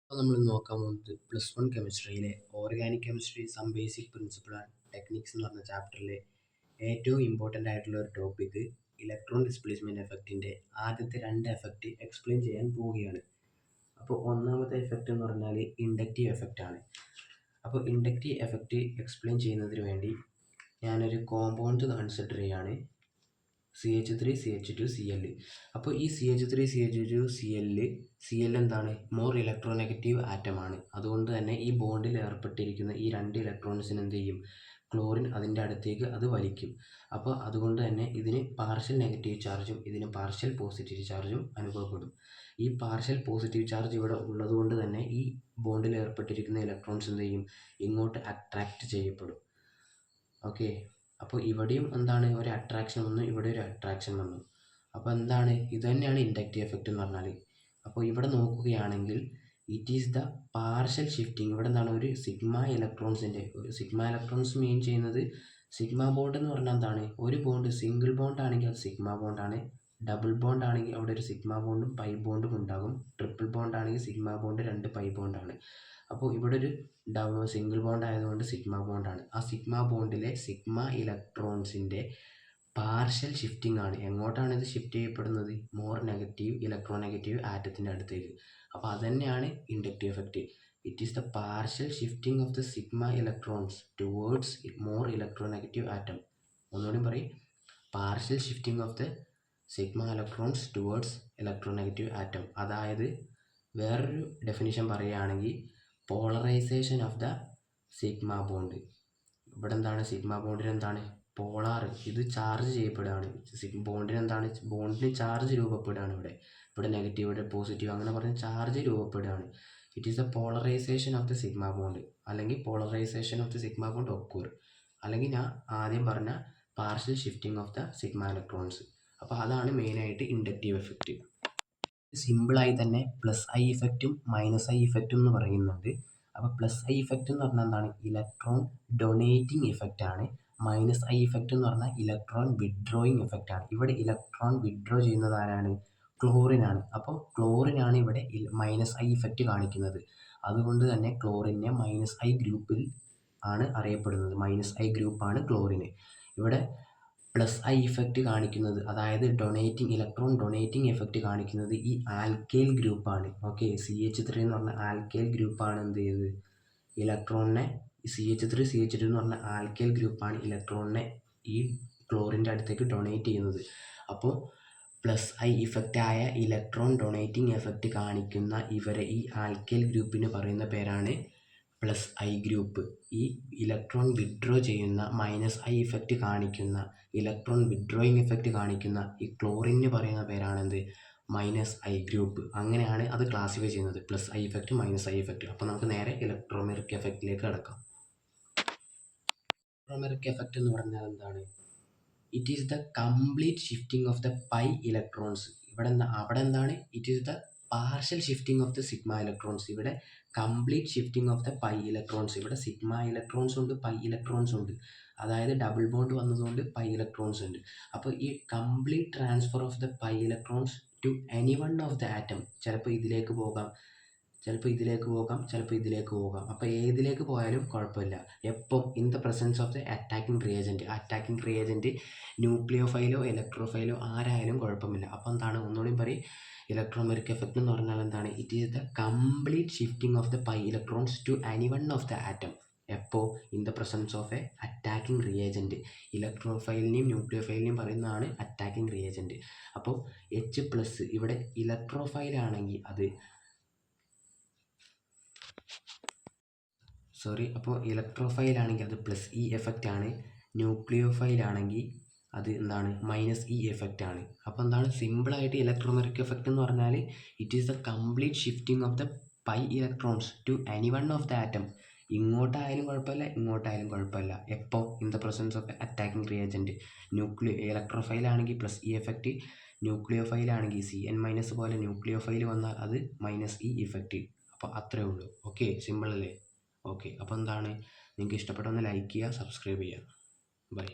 അപ്പോൾ നമ്മൾ നോക്കാൻ പോകുന്നത് +1 കെമിസ്ട്രിയിലെ organic chemistry some basic principle and techniques എന്ന് പറഞ്ഞ ചാപ്റ്ററിലെ ഏറ്റവും ഇമ്പോർട്ടൻ്റ് ആയിട്ടുള്ള ഒരു ടോപ്പിക്ക് ഇലക്ട്രോൺ ഡിസ്പ്ലേസ്മെൻറ്റ് എഫക്റ്റിൻ്റെ ആദ്യത്തെ 2 എഫക്റ്റ് എക്സ്പ്ലെയിൻ ചെയ്യാൻ പോവുകയാണ്. അപ്പോൾ ഒന്നാമത്തെ എഫക്റ്റ് എന്ന് പറഞ്ഞാൽ ഇൻഡക്റ്റീവ് എഫക്റ്റ് ആണ്. അപ്പോൾ ഇൻഡക്റ്റീവ് എഫക്റ്റ് എക്സ്പ്ലെയിൻ ചെയ്യുന്നതിന് വേണ്ടി ഞാനൊരു കോമ്പൗണ്ട് കൺസിഡർ ചെയ്യുകയാണ്, CH3CH2Cl. അപ്പോൾ ഈ CH3CH2Cl എന്താണ്, മോർ ഇലക്ട്രോനെഗറ്റീവ് ആറ്റമാണ്. അതുകൊണ്ട് തന്നെ ഈ ബോണ്ടിൽ ഏർപ്പെട്ടിരിക്കുന്ന ഈ 2 ഇലക്ട്രോൺസിന് എന്ത് ചെയ്യും, ക്ലോറിൻ അതിൻ്റെ അടുത്തേക്ക് അത് വലിക്കും. അപ്പോൾ അതുകൊണ്ട് തന്നെ ഇതിന് പാർഷ്യൽ നെഗറ്റീവ് ചാർജും ഇതിന് പാർഷ്യൽ പോസിറ്റീവ് ചാർജും അനുഭവപ്പെടും. ഈ പാർഷ്യൽ പോസിറ്റീവ് ചാർജ് ഇവിടെ ഉള്ളതുകൊണ്ട് തന്നെ ഈ ബോണ്ടിൽ ഏർപ്പെട്ടിരിക്കുന്ന ഇലക്ട്രോൺസ് എന്ത് ചെയ്യും, ഇങ്ങോട്ട് അട്രാക്റ്റ് ചെയ്യപ്പെടും. ഓക്കെ, അപ്പോൾ ഇവിടെയും എന്താണ്, ഒരു അട്രാക്ഷൻ വന്നു, ഇവിടെ ഒരു അട്രാക്ഷൻ വന്നു. അപ്പോൾ എന്താണ്, ഇത് തന്നെയാണ് ഇൻഡക്റ്റീവ് എഫക്റ്റ് എന്ന് പറഞ്ഞാൽ. അപ്പോൾ ഇവിടെ നോക്കുകയാണെങ്കിൽ it is the partial shifting. ഇവിടെ എന്താണ്, ഒരു സിഗ്മ ഇലക്ട്രോൺസ് മീൻ ചെയ്യുന്നത് സിഗ്മ ബോണ്ട് എന്ന് പറഞ്ഞാൽ എന്താണ്, ഒരു ബോണ്ട് സിംഗിൾ ബോണ്ട് ആണെങ്കിൽ അത് സിഗ്മ ബോണ്ടാണ്, ഡബിൾ ബോണ്ട് ആണെങ്കിൽ അവിടെ ഒരു സിഗ്മ ബോണ്ടും പൈ ബോണ്ടും ഉണ്ടാകും, ട്രിപ്പിൾ ബോണ്ട് ആണെങ്കിൽ സിഗ്മ ബോണ്ട് 2 പൈ ബോണ്ടാണ്. അപ്പോൾ ഇവിടെ ഒരു സിംഗിൾ ബോണ്ട് ആയതുകൊണ്ട് സിഗ്മ ബോണ്ടാണ്. ആ സിഗ്മ ബോണ്ടിലെ സിഗ്മ ഇലക്ട്രോൺസിൻ്റെ പാർഷ്യൽ ഷിഫ്റ്റിംഗ് ആണ്. എങ്ങോട്ടാണ് ഇത് ഷിഫ്റ്റ് ചെയ്യപ്പെടുന്നത്, മോർ നെഗറ്റീവ് ഇലക്ട്രോനെഗറ്റീവ് ആറ്റത്തിൻ്റെ അടുത്തേക്ക്. അപ്പോൾ അത് തന്നെയാണ് inductive effect. It is the partial shifting of the sigma electrons towards more electronegative atom. ഒന്നുകൂടി പറയും, partial shifting of the sigma electrons towards electronegative atom. അതായത് വേറൊരു ഡെഫിനിഷൻ പറയുകയാണെങ്കിൽ polarisation of the sigma bond. ഇവിടെ എന്താണ്, സിഗ്മ ബോണ്ടിന് എന്താണ്, polar, ഇത് charge ചെയ്യപ്പെടുകയാണ്. ബോണ്ടിന് എന്താണ്, ബോണ്ടിന് ചാർജ് രൂപപ്പെടുകയാണ്. ഇവിടെ നെഗറ്റീവ്, ഇവിടെ പോസിറ്റീവ്, അങ്ങനെ പറഞ്ഞ് ചാർജ് രൂപപ്പെടുകയാണ്. It is the polarization of the sigma bond, അല്ലെങ്കിൽ polarization of the sigma bond occur, അല്ലെങ്കിൽ ഞാൻ ആദ്യം പറഞ്ഞ partial shifting of the sigma electrons. അപ്പോൾ അതാണ് മെയിനായിട്ട് ഇൻഡക്റ്റീവ് എഫക്റ്റ്. സിമ്പിളായി തന്നെ +I ഇഫക്റ്റും -I ഇഫക്റ്റും എന്ന് പറയുന്നുണ്ട്. അപ്പോൾ +I ഇഫക്റ്റ് എന്ന് പറഞ്ഞാൽ എന്താണ്, ഇലക്ട്രോൺ ഡൊണേറ്റിംഗ് ഇഫക്റ്റ് ആണ്. -I ഇഫക്റ്റ് എന്ന് പറഞ്ഞാൽ ഇലക്ട്രോൺ വിഡ്രോയിങ് ഇഫക്റ്റ് ആണ്. ഇവിടെ ഇലക്ട്രോൺ വിഡ്രോ ചെയ്യുന്നത് ആരാണ്, ക്ലോറിനാണ്. അപ്പോൾ ക്ലോറിനാണ് ഇവിടെ -I ഇഫക്റ്റ് കാണിക്കുന്നത്. അതുകൊണ്ട് തന്നെ ക്ലോറിനെ -I ഗ്രൂപ്പിൽ ആണ് അറിയപ്പെടുന്നത്. -I ഗ്രൂപ്പാണ് ക്ലോറിന്. ഇവിടെ +I ഇഫക്റ്റ് കാണിക്കുന്നത്, അതായത് ഇലക്ട്രോൺ ഡൊണേറ്റിംഗ് എഫക്റ്റ് കാണിക്കുന്നത് ഈ ആൽക്കൈൽ ഗ്രൂപ്പാണ്. ഓക്കെ, CH3 എന്ന് പറഞ്ഞ ആൽക്കൈൽ ഗ്രൂപ്പാണ് എന്ത് ചെയ്തത്, ഇലക്ട്രോണിനെ, CH3CH2 എന്ന് പറഞ്ഞ ആൽക്കൈൽ ഗ്രൂപ്പാണ് ഇലക്ട്രോണിനെ ഈ ക്ലോറിൻ്റെ അടുത്തേക്ക് ഡൊണേറ്റ് ചെയ്യുന്നത്. അപ്പോൾ +I ഇഫക്റ്റായ ഇലക്ട്രോൺ ഡൊണേറ്റിംഗ് എഫക്റ്റ് കാണിക്കുന്ന ഈ ആൽക്കൈൽ ഗ്രൂപ്പിന് പറയുന്ന പേരാണ് +I ഗ്രൂപ്പ്. ഈ ഇലക്ട്രോൺ വിഡ്രോ ചെയ്യുന്ന -I ഇഫക്റ്റ് കാണിക്കുന്ന, ഇലക്ട്രോൺ വിഡ്രോയിങ് എഫക്റ്റ് കാണിക്കുന്ന ഈ ക്ലോറിന് പറയുന്ന പേരാണെന്ത്, -I ഗ്രൂപ്പ്. അങ്ങനെയാണ് അത് ക്ലാസിഫൈ ചെയ്യുന്നത്, +I ഇഫക്റ്റ് -I ഇഫക്റ്റ്. അപ്പോൾ നമുക്ക് നേരെ ഇലക്ട്രോമെറിക് എഫക്റ്റിലേക്ക് കടക്കാം. ഇലക്ട്രോമെറിക് എഫക്റ്റ് എന്ന് പറഞ്ഞാൽ എന്താണ്, it is the complete shifting of the pi electrons. അവിടെ എന്താണ്, it is the partial shifting of the sigma electrons. ഇവിടെ complete shifting of the pi electrons. ഇവിടെ സിഗ്മ ഇലക്ട്രോൺസ് ഉണ്ട്, പൈ ഇലക്ട്രോൺസ് ഉണ്ട്. അതായത് ഡബിൾ ബോണ്ട് വന്നതുകൊണ്ട് പൈ ഇലക്ട്രോൺസ് ഉണ്ട്. അപ്പോൾ ഈ complete transfer of the pi electrons to any one of the atom. ചിലപ്പോൾ ഇതിലേക്ക് പോകാം, ചിലപ്പോൾ ഇതിലേക്ക് പോകാം, ചിലപ്പോൾ ഇതിലേക്ക് പോകാം. അപ്പോൾ ഏതിലേക്ക് പോയാലും കുഴപ്പമില്ല. എപ്പം in the presence of the attacking reagent ന്യൂക്ലിയോഫൈലോ ഇലക്ട്രോഫൈലോ ആരായാലും കുഴപ്പമില്ല. അപ്പോൾ എന്താണ്, ഒന്നുകൂടി പറയും, ഇലക്ട്രോമെറിക് എഫക്റ്റ് എന്ന് പറഞ്ഞാൽ എന്താണ്, it is the complete shifting of the pi electrons to any one of the atom. എപ്പോൾ in the presence of a attacking reagent. ഇലക്ട്രോഫൈലിനെയും ന്യൂക്ലിയോഫൈലിനെയും പറയുന്നതാണ് അറ്റാക്കിംഗ് റിയേജൻറ്റ്. അപ്പോൾ H+, ഇവിടെ ഇലക്ട്രോഫൈലാണെങ്കിൽ അത് അപ്പോൾ ഇലക്ട്രോഫൈലാണെങ്കിൽ അത് +E എഫക്റ്റ് ആണ്, ന്യൂക്ലിയോഫൈലാണെങ്കിൽ അത് എന്താണ്, -E എഫക്റ്റ് ആണ്. അപ്പോൾ എന്താണ്, സിമ്പിളായിട്ട് ഇലക്ട്രോമെറിക് എഫക്റ്റ് എന്ന് പറഞ്ഞാൽ it is the complete shifting of the pi electrons to any one of the atom. ഇങ്ങോട്ടായാലും കുഴപ്പമില്ല, ഇങ്ങോട്ടായാലും കുഴപ്പമില്ല. എപ്പോൾ in the presence of attacking reagent. ഇലക്ട്രോഫൈലാണെങ്കിൽ +E എഫക്റ്റ്, ന്യൂക്ലിയോഫൈലാണെങ്കിൽ Cn- പോലെ ന്യൂക്ലിയോഫൈൽ വന്നാൽ അത് -E ഇഫക്റ്റ്. അപ്പോൾ അത്രയേ ഉള്ളൂ. ഓക്കെ, സിമ്പിൾ അല്ലേ. ഓക്കെ, അപ്പോൾ എന്താണ്, നിങ്ങൾക്ക് ഇഷ്ടപ്പെട്ടൊന്ന് ലൈക്ക് ചെയ്യുക, സബ്സ്ക്രൈബ് ചെയ്യുക. ബൈ.